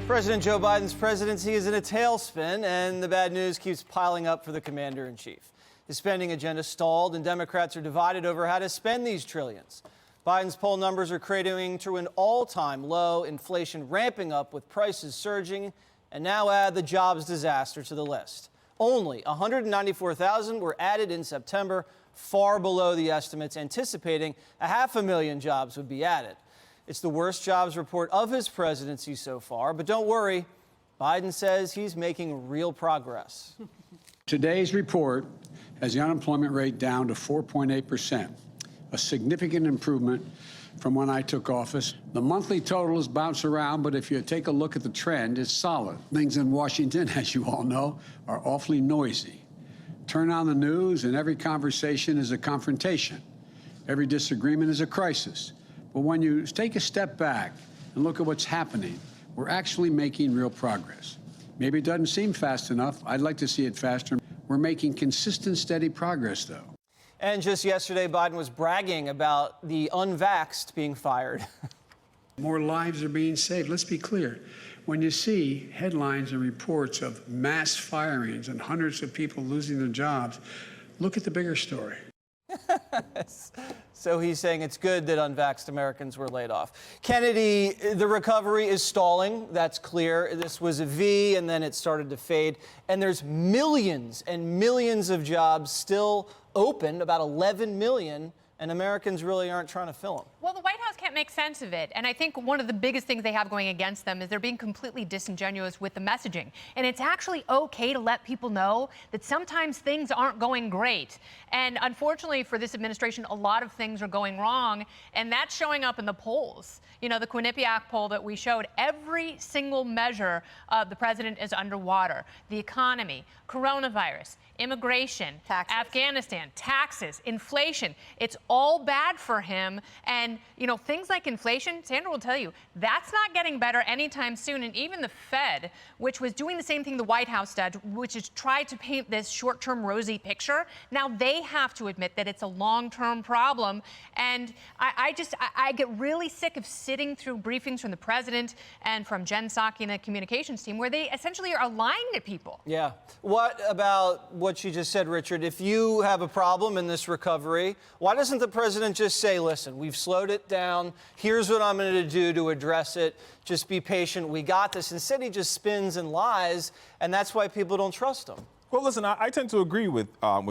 President Joe Biden's presidency is in a tailspin, and the bad news keeps piling up for the commander-in-chief. His spending agenda stalled, and Democrats are divided over how to spend these trillions. Biden's poll numbers are cratering to an all-time low, inflation ramping up with prices surging, and now add the jobs disaster to the list. Only 194,000 were added in September, far below the estimates anticipating 500,000 jobs would be added. It's the worst jobs report of his presidency so far, but don't worry, Biden says he's making real progress. Today's report has the unemployment rate down to 4.8%, a significant improvement from when I took office. The monthly totals bounce around, but if you take a look at the trend, it's solid. Things in Washington, as you all know, are awfully noisy. Turn on the news and every conversation is a confrontation. Every disagreement is a crisis. But when you take a step back and look at what's happening, we're actually making real progress. Maybe it doesn't seem fast enough. I'd like to see it faster. We're making consistent, steady progress, though. And just yesterday, Biden was bragging about the unvaxxed being fired. More lives are being saved. Let's be clear. When you see headlines and reports of mass firings and hundreds of people losing their jobs, look at the bigger story. So he's saying it's good that unvaxxed Americans were laid off. Kennedy, the recovery is stalling. That's clear. This was a V, and then it started to fade. And there's millions and millions of jobs still open, about 11 million, and Americans really aren't trying to fill them. Well, the White House can't make sense of it. And I think one of the biggest things they have going against them is they're being completely disingenuous with the messaging. And it's actually okay to let people know that sometimes things aren't going great. And unfortunately for this administration, a lot of things are going wrong. And that's showing up in the polls. You know, the Quinnipiac poll that we showed, every single measure of the president is underwater. The economy, coronavirus, immigration, taxes. Afghanistan, taxes, inflation. It's all bad for him. And, you know, things like inflation, Sandra will tell you, that's not getting better anytime soon. And even the Fed, which was doing the same thing the White House did, which is try to paint this short-term rosy picture, now they have to admit that it's a long-term problem. And I get really sick of sitting through briefings from the president and from Jen Psaki and the communications team where they essentially are lying to people. Yeah. What about what you just said, Richard? If you have a problem in this recovery, why doesn't the president just say, listen, we've slowed it down. Here's what I'm going to do to address it. Just be patient. We got this. Instead, he just spins and lies, and that's why people don't trust him. Well, listen, I tend to agree with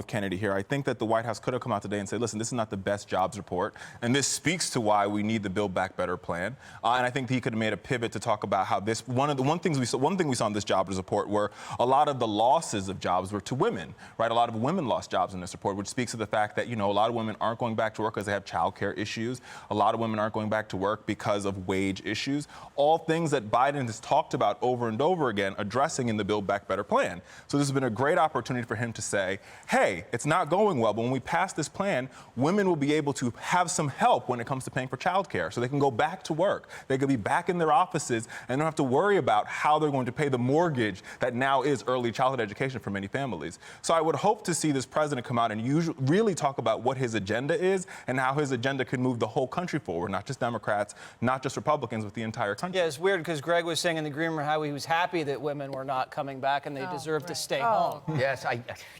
Kennedy here. I think that the White House could have come out today and said, listen, this is not the best jobs report, and this speaks to why we need the Build Back Better plan. And I think he could have made a pivot to talk about how this one thing we saw in this jobs report were a lot of the losses of jobs were to women, right? A lot of women lost jobs in this report, which speaks to the fact that, you know, a lot of women aren't going back to work because they have childcare issues. A lot of women aren't going back to work because of wage issues. All things that Biden has talked about over and over again, addressing in the Build Back Better plan. So this has been a great opportunity for him to say, hey, it's not going well, but when we pass this plan, women will be able to have some help when it comes to paying for childcare, so they can go back to work. They can be back in their offices and don't have to worry about how they're going to pay the mortgage that now is early childhood education for many families. So I would hope to see this president come out and really talk about what his agenda is and how his agenda could move the whole country forward, not just Democrats, not just Republicans, but the entire country. Yeah, it's weird because Greg was saying in the green room how he was happy that women were not coming back and they deserve to stay home. Yes,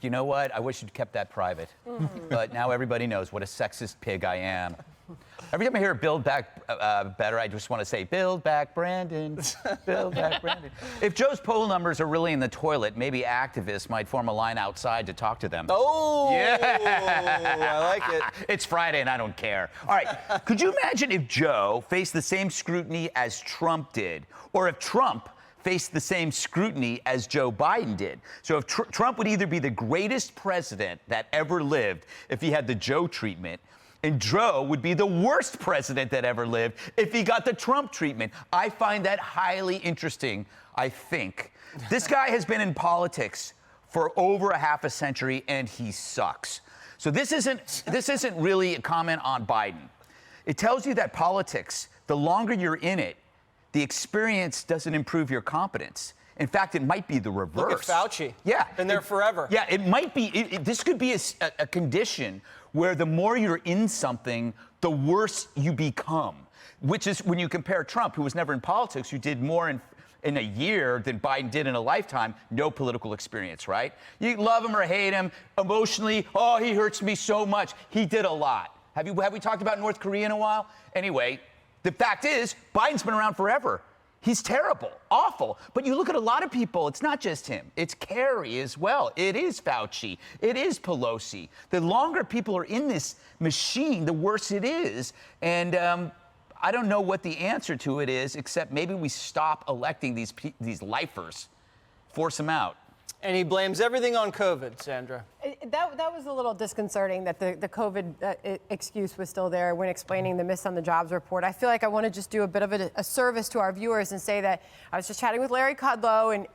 you know what? I wish you'd kept that private. But now everybody knows what a sexist pig I am. Every time I hear Build Back Better, I just want to say, Build Back Brandon, Build Back Brandon. If Joe's poll numbers are really in the toilet, maybe activists might form a line outside to talk to them. Oh, yeah. I like it. It's Friday and I don't care. All right, could you imagine if Joe faced the same scrutiny as Trump did? Or if Trump faced the same scrutiny as Joe Biden did? So if Trump would either be the greatest president that ever lived if he had the Joe treatment, and Joe would be the worst president that ever lived if he got the Trump treatment. I find that highly interesting, I think. This guy has been in politics for over a half a century, and he sucks. So this isn't really a comment on Biden. It tells you that politics, the longer you're in it, the experience doesn't improve your competence. In fact, it might be the reverse. Look at Fauci. Yeah. Been there forever. Yeah, it might be. This could be a condition where the more you're in something, the worse you become. Which is when you compare Trump, who was never in politics, who did more in a year than Biden did in a lifetime. No political experience, right? You love him or hate him emotionally. Oh, he hurts me so much. He did a lot. Have we talked about North Korea in a while? Anyway, the fact is, Biden's been around forever. He's terrible, awful. But you look at a lot of people, it's not just him. It's Kerry as well. It is Fauci. It is Pelosi. The longer people are in this machine, the worse it is. And I don't know what the answer to it is, except maybe we stop electing these lifers, force them out. And he blames everything on COVID, Sandra. That was a little disconcerting that the COVID excuse was still there when explaining the miss on the jobs report. I feel like I want to just do a bit of a service to our viewers and say that I was just chatting with Larry Kudlow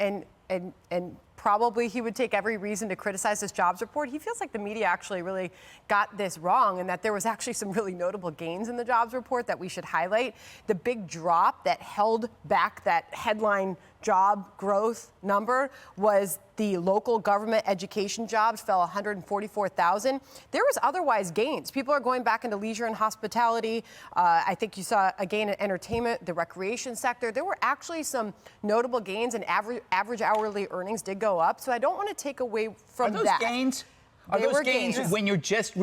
and probably he would take every reason to criticize this jobs report. He feels like the media actually really got this wrong and that there was actually some really notable gains in the jobs report that we should highlight. The big drop that held back that headline job growth number was the local government education jobs fell 144,000. There was otherwise gains. People are going back into leisure and hospitality. I think you saw a gain in entertainment, the recreation sector. There were actually some notable gains and average hourly earnings did go up. So I don't want to take away from that. Are those gains? Are those gains when you're just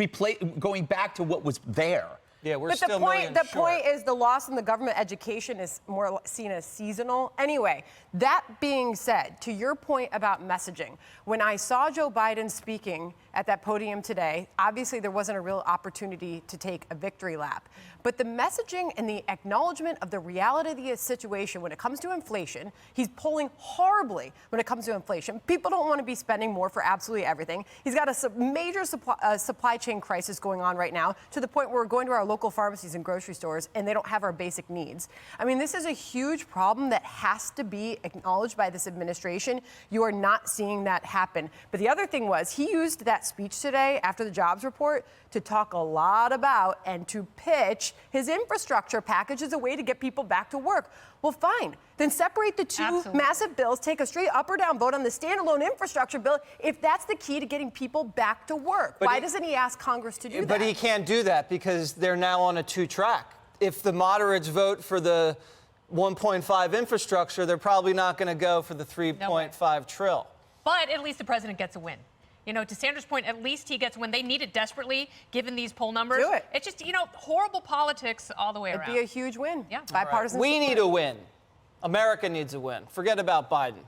going back to what was there? Yeah, we're but still the point is the loss in the government education is more seen as seasonal. Anyway, that being said, to your point about messaging, when I saw Joe Biden speaking at that podium today, obviously there wasn't a real opportunity to take a victory lap. But the messaging and the acknowledgement of the reality of the situation when it comes to inflation, he's polling horribly when it comes to inflation. People don't want to be spending more for absolutely everything. He's got a major supply chain crisis going on right now to the point where we're going to our local pharmacies and grocery stores and they don't have our basic needs. I mean, this is a huge problem that has to be acknowledged by this administration. You are not seeing that happen. But the other thing was he used that speech today after the jobs report to talk a lot about and to pitch his infrastructure package as a way to get people back to work. Well, fine. Then separate the two massive bills, take a straight up or down vote on the standalone infrastructure bill if that's the key to getting people back to work. Why doesn't he ask Congress to do that? But he can't do that because they're now on a two-track. If the moderates vote for the 1.5 infrastructure, they're probably not going to go for the 3.5 trill. But at least the president gets a win. You know, to Sanders' point, at least he gets when they need it desperately, given these poll numbers. Do it. It's just, horrible politics all the way around. It'd be a huge win. Yeah. Bipartisan. We need a win. America needs a win. Forget about Biden.